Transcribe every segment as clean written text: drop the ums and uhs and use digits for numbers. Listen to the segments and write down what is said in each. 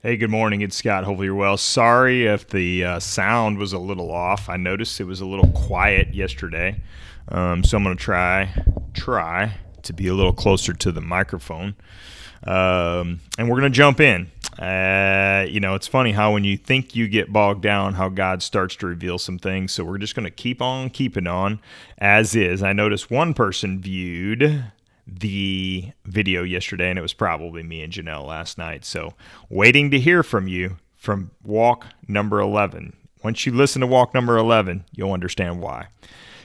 Hey, good morning. It's Scott. Hopefully you're well. Sorry if the sound was a little off. I noticed it was a little quiet yesterday, so I'm going to try to be a little closer to the microphone, and we're going to jump in. It's funny how when you think you get bogged down, how God starts to reveal some things. So we're just going to keep on keeping on as is. I noticed one person viewed the video yesterday, and it was probably me and Janelle last night. So waiting to hear from you from walk number 11. Once you listen to walk number 11, you'll understand why.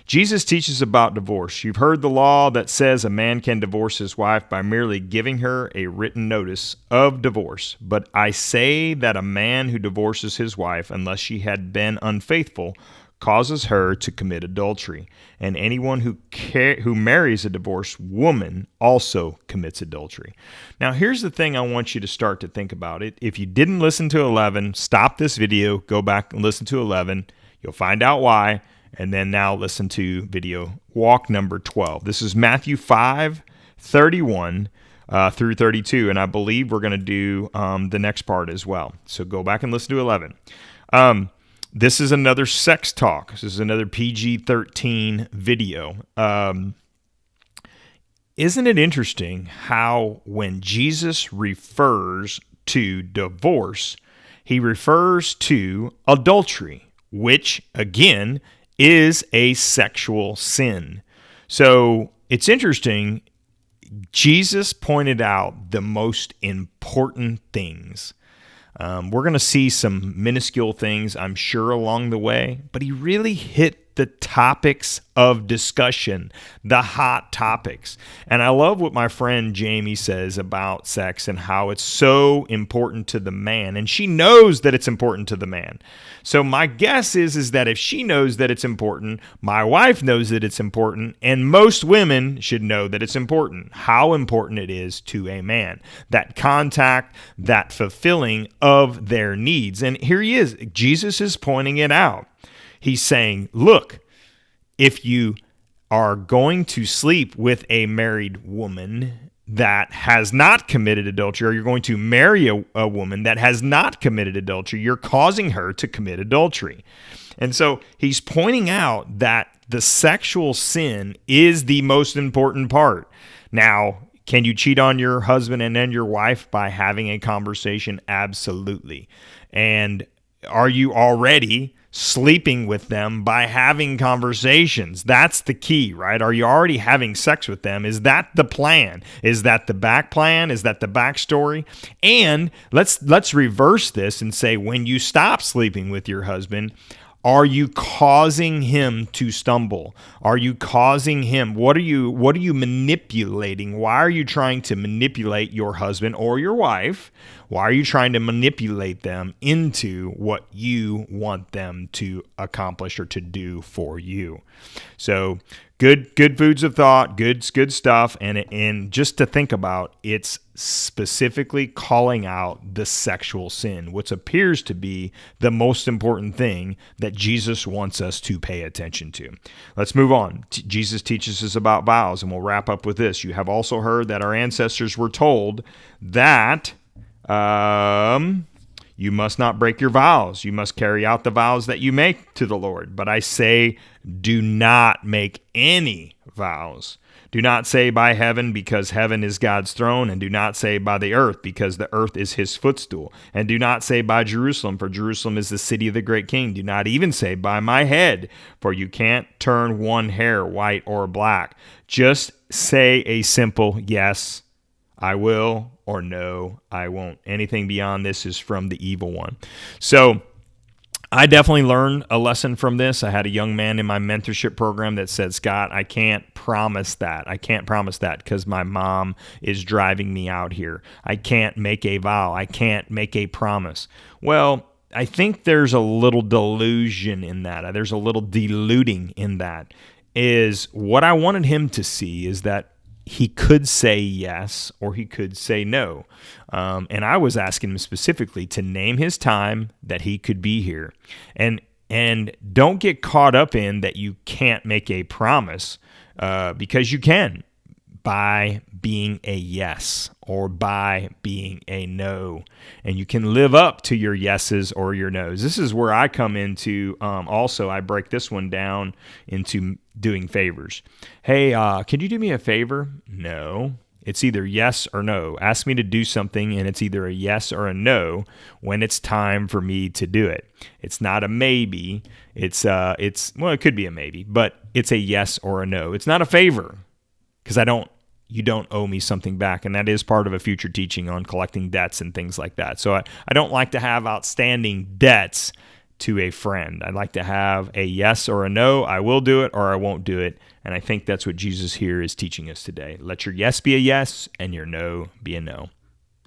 Jesus teaches about divorce. You've heard the law that says a man can divorce his wife by merely giving her a written notice of divorce. But I say that a man who divorces his wife, unless she had been unfaithful, causes her to commit adultery. And anyone who marries a divorced woman also commits adultery. Now, here's the thing I want you to start to think about. If you didn't listen to 11, stop this video, go back and listen to 11. You'll find out why. And then now listen to video walk number 12. This is Matthew 5:31 through 32. And I believe we're going to do the next part as well. So go back and listen to 11. This is another sex talk. This is another PG-13 video. Isn't it interesting how when Jesus refers to divorce, he refers to adultery, which, again, is a sexual sin. So it's interesting. Jesus pointed out the most important things. We're going to see some minuscule things, I'm sure, along the way, but he really hit the topics of discussion, the hot topics. And I love what my friend Jamie says about sex and how it's so important to the man. And she knows that it's important to the man. So my guess is that if she knows that it's important, my wife knows that it's important, and most women should know that it's important, how important it is to a man. That contact, that fulfilling of their needs. And here he is. Jesus is pointing it out. He's saying, look, if you are going to sleep with a married woman that has not committed adultery, or you're going to marry a woman that has not committed adultery, you're causing her to commit adultery. And so he's pointing out that the sexual sin is the most important part. Now, can you cheat on your husband and then your wife by having a conversation? Absolutely. And are you already sleeping with them by having conversations? That's the key, right? Are you already having sex with them? Is that the plan? Is that the back plan? Is that the backstory? And let's reverse this and say, when you stop sleeping with your husband, are you causing him to stumble? Are you causing him? What are you manipulating? Why are you trying to manipulate your husband or your wife? Why are you trying to manipulate them into what you want them to accomplish or to do for you? So good foods of thought, good stuff. And just to think about, it's specifically calling out the sexual sin, which appears to be the most important thing that Jesus wants us to pay attention to. Let's move on. Jesus teaches us about vows, and we'll wrap up with this. You have also heard that our ancestors were told that you must not break your vows. You must carry out the vows that you make to the Lord. But I say, do not make any vows. Do not say by heaven, because heaven is God's throne, and do not say by the earth, because the earth is his footstool. And do not say by Jerusalem, for Jerusalem is the city of the great king. Do not even say by my head, for you can't turn one hair white or black. Just say a simple yes, I will, or no, I won't. Anything beyond this is from the evil one. So I definitely learned a lesson from this. I had a young man in my mentorship program that said, Scott, I can't promise that. I can't promise that because my mom is driving me out here. I can't make a vow. I can't make a promise. Well, I think there's a little delusion in that. There's a little diluting in that. Is what I wanted him to see is that he could say yes or he could say no. And I was asking him specifically to name his time that he could be here. And don't get caught up in that you can't make a promise because you can. by being a yes or by being a no. And you can live up to your yeses or your nos. This is where I come into, also, I break this one down into doing favors. Hey, can you do me a favor? No. It's either yes or no. Ask me to do something, and it's either a yes or a no when it's time for me to do it. It's not a maybe. It's well, it could be a maybe, but it's a yes or a no. It's not a favor because you don't owe me something back, and that is part of a future teaching on collecting debts and things like that. So I don't like to have outstanding debts to a friend. I'd like to have a yes or a no. I will do it or I won't do it. And I think that's what Jesus here is teaching us today. Let your yes be a yes and your no be a no.